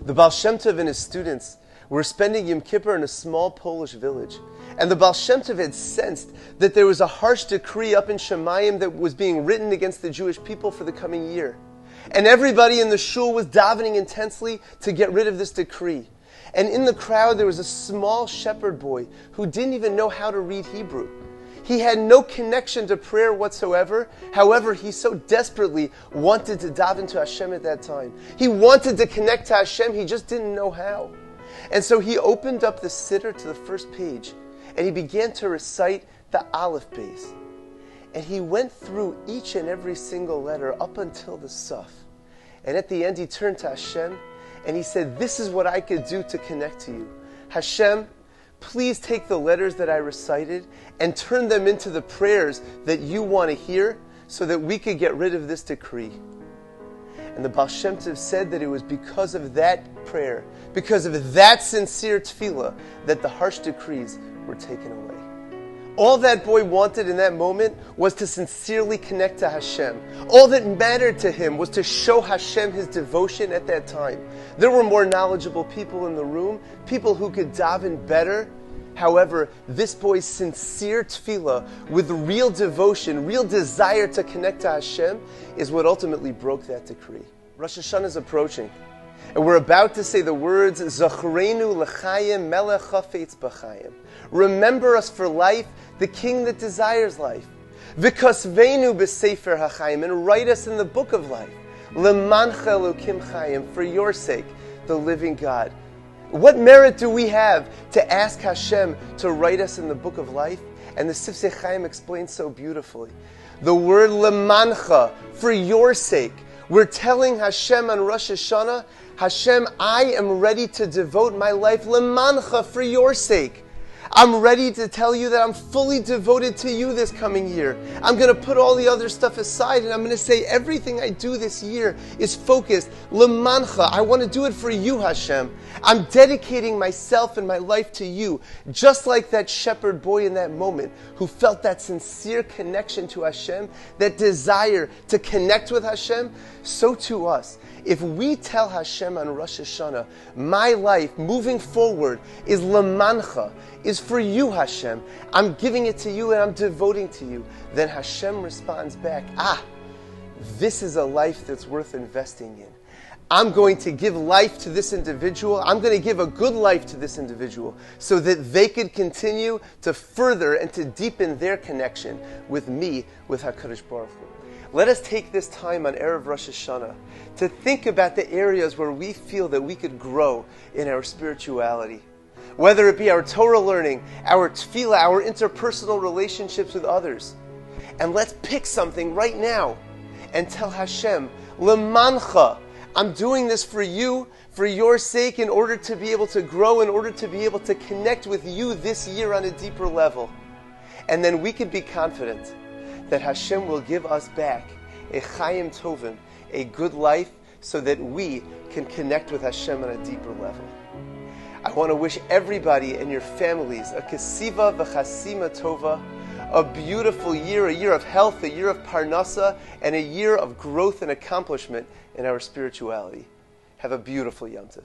The Baal Shem Tov and his students were spending Yom Kippur in a small Polish village. And the Baal Shem Tov had sensed that there was a harsh decree up in Shemayim that was being written against the Jewish people for the coming year. And everybody in the shul was davening intensely to get rid of this decree. And in the crowd there was a small shepherd boy who didn't even know how to read Hebrew. He had no connection to prayer whatsoever. However, he so desperately wanted to daven to Hashem at that time. He wanted to connect to Hashem, he just didn't know how. And so he opened up the siddur to the first page, and he began to recite the Aleph base. And he went through each and every single letter up until the Saf. And at the end he turned to Hashem, and he said, this is what I could do to connect to you. Hashem, please take the letters that I recited and turn them into the prayers that you want to hear so that we could get rid of this decree. And the Baal Shem Tov said that it was because of that prayer, because of that sincere tefillah, that the harsh decrees were taken away. All that boy wanted in that moment was to sincerely connect to Hashem. All that mattered to him was to show Hashem his devotion at that time. There were more knowledgeable people in the room, people who could daven better. However, this boy's sincere tefillah with real devotion, real desire to connect to Hashem is what ultimately broke that decree. Rosh Hashanah is approaching. And we're about to say the words, Zachrenu l'chayim melech chafetz b'chayim. Remember us for life, the King that desires life. V'kasvenu b'sefer hachayim, and write us in the book of life. L'mancha elokim chayim, for your sake, the living God. What merit do we have to ask Hashem to write us in the book of life? And the Sifsei Chaim explains so beautifully. The word l'mancha, for your sake. We're telling Hashem on Rosh Hashanah, Hashem, I am ready to devote my life l'mancha, for your sake. I'm ready to tell you that I'm fully devoted to you this coming year. I'm going to put all the other stuff aside and I'm going to say everything I do this year is focused l'mancha. I want to do it for you, Hashem. I'm dedicating myself and my life to you, just like that shepherd boy in that moment who felt that sincere connection to Hashem, that desire to connect with Hashem. So to us, if we tell Hashem on Rosh Hashanah, my life moving forward is l'mancha, is for you, Hashem. I'm giving it to you and I'm devoting to you. Then Hashem responds back, this is a life that's worth investing in. I'm going to give life to this individual. I'm going to give a good life to this individual so that they could continue to further and to deepen their connection with me, with HaKadosh Baruch Hu. Let us take this time on Erev Rosh Hashanah to think about the areas where we feel that we could grow in our spirituality. Whether it be our Torah learning, our tefillah, our interpersonal relationships with others. And let's pick something right now and tell Hashem, l'mancha, I'm doing this for you, for your sake, in order to be able to grow, in order to be able to connect with you this year on a deeper level. And then we can be confident that Hashem will give us back a chayim tovim, a good life, so that we can connect with Hashem on a deeper level. I want to wish everybody and your families a kesiva v'chasima tova, a beautiful year, a year of health, a year of parnasa, and a year of growth and accomplishment in our spirituality. Have a beautiful Yom Tov.